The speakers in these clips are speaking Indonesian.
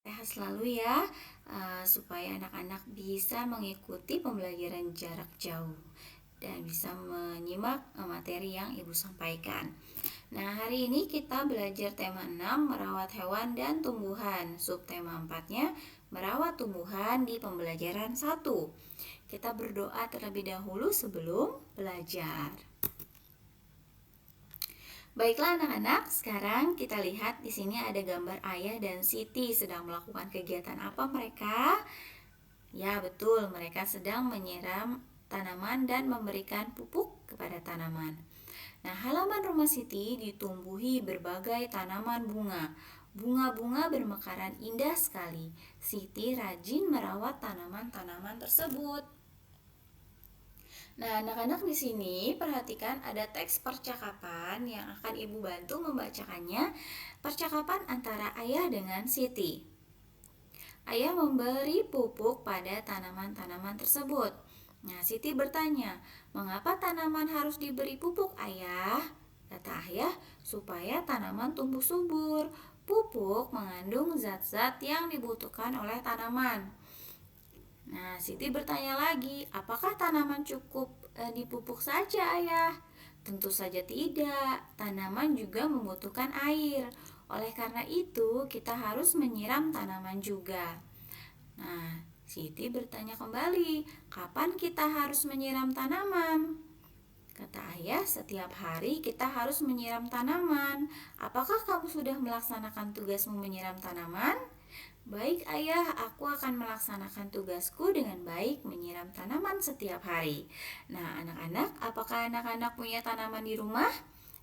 Sehat selalu ya, supaya anak-anak bisa mengikuti pembelajaran jarak jauh dan bisa menyimak materi yang Ibu sampaikan. Nah, hari ini kita belajar tema 6, merawat hewan dan tumbuhan. Subtema 4-nya, merawat tumbuhan di pembelajaran 1. Kita berdoa terlebih dahulu sebelum belajar. Baiklah anak-anak, sekarang kita lihat di sini ada gambar Ayah dan Siti sedang melakukan kegiatan apa mereka? Ya, betul, mereka sedang menyiram tanaman dan memberikan pupuk kepada tanaman. Nah, halaman rumah Siti ditumbuhi berbagai tanaman bunga. Bunga-bunga bermekaran indah sekali. Siti rajin merawat tanaman-tanaman tersebut. Nah, anak-anak di sini perhatikan ada teks percakapan yang akan Ibu bantu membacakannya. Percakapan antara Ayah dengan Siti. Ayah memberi pupuk pada tanaman-tanaman tersebut. Nah, Siti bertanya, "Mengapa tanaman harus diberi pupuk, Ayah?" Kata Ayah, "Supaya tanaman tumbuh subur. Pupuk mengandung zat-zat yang dibutuhkan oleh tanaman." Nah, Siti bertanya lagi, "Apakah tanaman cukup dipupuk saja, Ayah?" Tentu saja tidak. Tanaman juga membutuhkan air. Oleh karena itu, kita harus menyiram tanaman juga. Nah, Siti bertanya kembali, "Kapan kita harus menyiram tanaman?" Kata Ayah, "Setiap hari kita harus menyiram tanaman. Apakah kamu sudah melaksanakan tugasmu menyiram tanaman?" "Baik Ayah, aku akan melaksanakan tugasku dengan baik menyiram tanaman setiap hari." Nah, anak-anak, apakah anak-anak punya tanaman di rumah?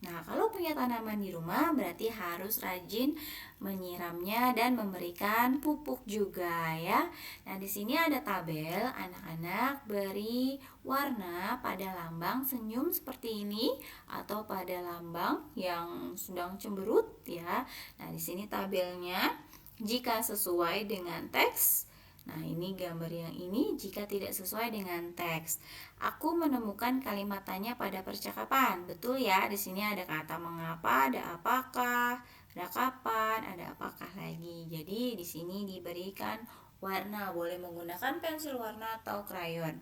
Nah, kalau punya tanaman di rumah berarti harus rajin menyiramnya dan memberikan pupuk juga ya. Nah, di sini ada tabel, anak-anak beri warna pada lambang senyum seperti ini atau pada lambang yang sedang cemberut ya. Nah, di sini tabelnya. Jika sesuai dengan teks, nah ini gambar yang ini jika tidak sesuai dengan teks. Aku menemukan kalimat tanya pada percakapan. Betul ya, di sini ada kata mengapa, ada apakah, ada kapan, ada apakah lagi. Jadi di sini diberikan warna, boleh menggunakan pensil warna atau krayon.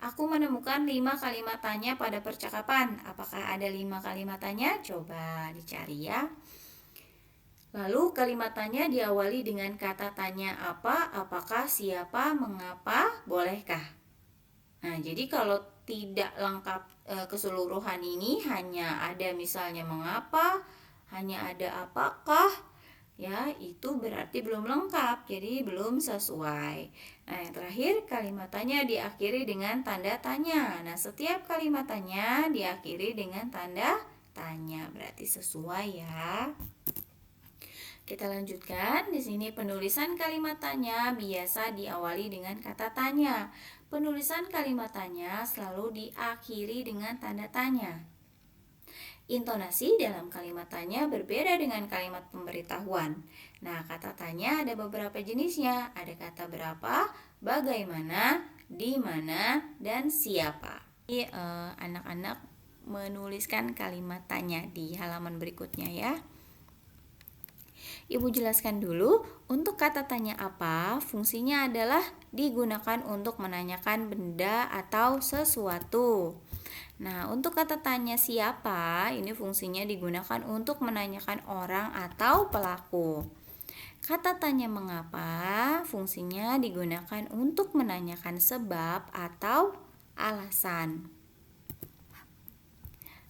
Aku menemukan 5 kalimat tanya pada percakapan. Apakah ada 5 kalimat tanya? Coba dicari ya. Lalu kalimat tanya diawali dengan kata tanya apa, apakah, siapa, mengapa, bolehkah. Nah, jadi kalau tidak lengkap keseluruhan ini hanya ada misalnya mengapa, hanya ada apakah, ya itu berarti belum lengkap, jadi belum sesuai. Nah, yang terakhir kalimat tanya diakhiri dengan tanda tanya. Nah, setiap kalimat tanya diakhiri dengan tanda tanya, berarti sesuai ya. Kita lanjutkan. Di sini penulisan kalimat tanya biasa diawali dengan kata tanya. Penulisan kalimat tanya selalu diakhiri dengan tanda tanya. Intonasi dalam kalimat tanya berbeda dengan kalimat pemberitahuan. Nah, kata tanya ada beberapa jenisnya. Ada kata berapa, bagaimana, di mana, dan siapa. Jadi, anak-anak menuliskan kalimat tanya di halaman berikutnya ya. Ibu jelaskan dulu, untuk kata tanya apa, fungsinya adalah digunakan untuk menanyakan benda atau sesuatu. Nah, untuk kata tanya siapa, ini fungsinya digunakan untuk menanyakan orang atau pelaku. Kata tanya mengapa, fungsinya digunakan untuk menanyakan sebab atau alasan.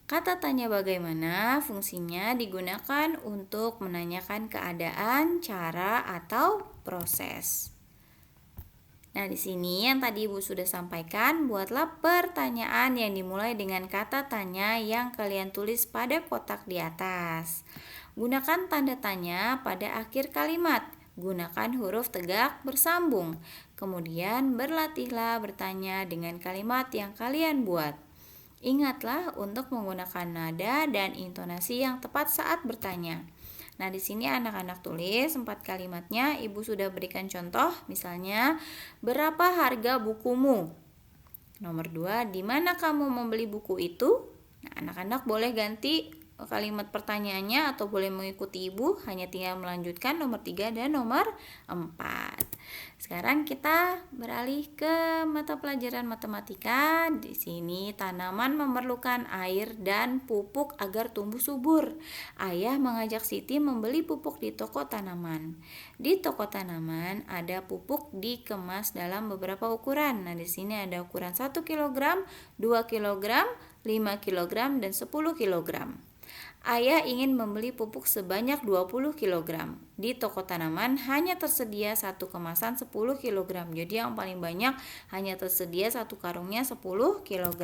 Kata tanya bagaimana fungsinya digunakan untuk menanyakan keadaan, cara, atau proses. Nah, di sini yang tadi Ibu sudah sampaikan, buatlah pertanyaan yang dimulai dengan kata tanya yang kalian tulis pada kotak di atas. Gunakan tanda tanya pada akhir kalimat. Gunakan huruf tegak bersambung. Kemudian berlatihlah bertanya dengan kalimat yang kalian buat. Ingatlah untuk menggunakan nada dan intonasi yang tepat saat bertanya. Nah, di sini anak-anak tulis 4 kalimatnya. Ibu sudah berikan contoh, misalnya, berapa harga bukumu? Nomor 2, di mana kamu membeli buku itu? Nah, anak-anak boleh ganti kalimat pertanyaannya atau boleh mengikuti Ibu, hanya tinggal melanjutkan nomor 3 dan nomor 4. Sekarang kita beralih ke mata pelajaran matematika. Di sini tanaman memerlukan air dan pupuk agar tumbuh subur. Ayah mengajak Siti membeli pupuk di toko tanaman. Di toko tanaman ada pupuk dikemas dalam beberapa ukuran. Nah, di sini ada ukuran 1 kg, 2 kg, 5 kg, dan 10 kg. Ayah ingin membeli pupuk sebanyak 20 kg. Di toko tanaman hanya tersedia satu kemasan 10 kg. Jadi yang paling banyak hanya tersedia satu karungnya 10 kg.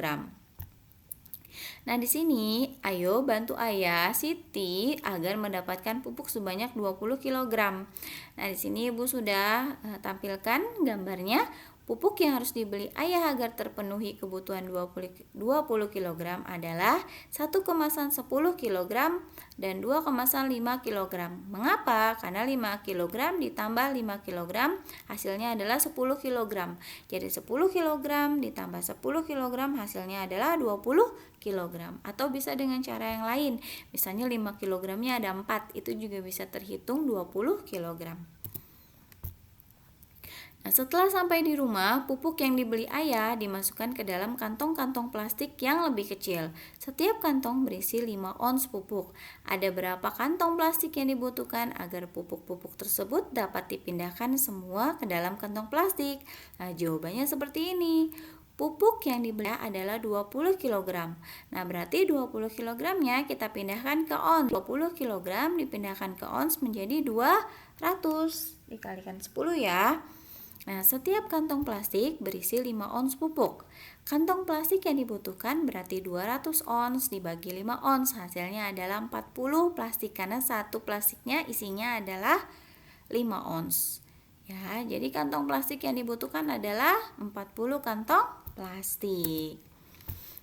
Nah, di sini ayo bantu Ayah Siti agar mendapatkan pupuk sebanyak 20 kg. Nah, di sini Ibu sudah tampilkan gambarnya. Pupuk yang harus dibeli Ayah agar terpenuhi kebutuhan 20 kg adalah satu kemasan 10 kg dan 2 kemasan 5 kg. Mengapa? Karena 5 kg ditambah 5 kg hasilnya adalah 10 kg. Jadi 10 kg ditambah 10 kg hasilnya adalah 20 kg. Atau bisa dengan cara yang lain. Misalnya 5 kg-nya ada 4, itu juga bisa terhitung 20 kg. Nah, setelah sampai di rumah, pupuk yang dibeli Ayah dimasukkan ke dalam kantong-kantong plastik yang lebih kecil. Setiap kantong berisi 5 ons pupuk. Ada berapa kantong plastik yang dibutuhkan agar pupuk-pupuk tersebut dapat dipindahkan semua ke dalam kantong plastik? Nah, jawabannya seperti ini. Pupuk yang dibeli adalah 20 kg. Nah, berarti 20 kg-nya kita pindahkan ke ons. 20 kg dipindahkan ke ons menjadi 200. Dikalikan 10 ya. Nah, setiap kantong plastik berisi 5 ons pupuk. Kantong plastik yang dibutuhkan berarti 200 ons dibagi 5 ons. Hasilnya adalah 40 plastik karena satu plastiknya isinya adalah 5 ons. Ya, jadi kantong plastik yang dibutuhkan adalah 40 kantong plastik.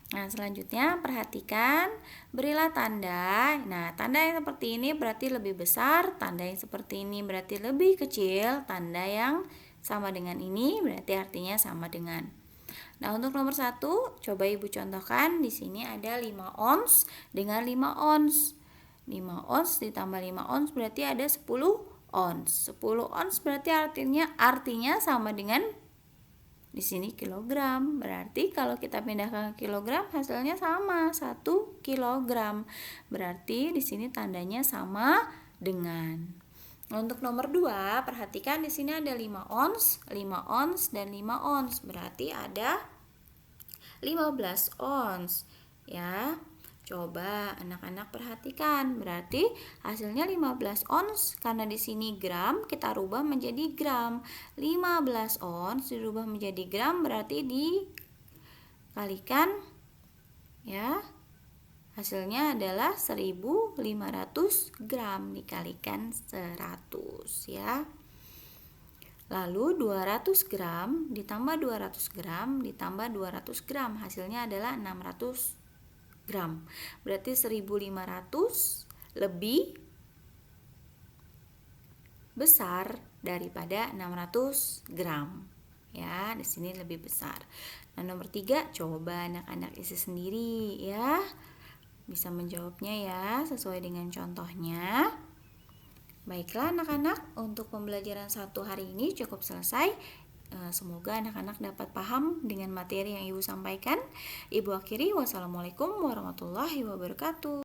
Nah, selanjutnya perhatikan, berilah tanda. Nah, tanda yang seperti ini berarti lebih besar, tanda yang seperti ini berarti lebih kecil, tanda yang sama dengan ini berarti artinya sama dengan. Nah, untuk nomor 1, coba Ibu contohkan. Di sini ada 5 ons dengan 5 ons. 5 ons ditambah 5 ons berarti ada 10 ons. 10 ons berarti artinya sama dengan di sini kilogram. Berarti kalau kita pindahkan ke kilogram hasilnya sama, 1 kilogram. Berarti di sini tandanya sama dengan. Untuk nomor 2, perhatikan di sini ada 5 ons, 5 ons dan 5 ons. Berarti ada 15 ons. Ya. Coba anak-anak perhatikan. Berarti hasilnya 15 ons karena di sini gram kita rubah menjadi gram. 15 ons dirubah menjadi gram berarti dikalikan ya. Hasilnya adalah 1500 gram dikalikan 100 ya. Lalu 200 gram ditambah 200 gram ditambah 200 gram hasilnya adalah 600 gram. Berarti 1500 lebih besar daripada 600 gram. Ya, di sini lebih besar. Nah, nomor 3 coba anak-anak isi sendiri ya. Bisa menjawabnya ya sesuai dengan contohnya. Baiklah anak-anak, untuk pembelajaran 1 hari ini cukup selesai. Semoga anak-anak dapat paham dengan materi yang Ibu sampaikan. Ibu akhiri, wassalamualaikum warahmatullahi wabarakatuh.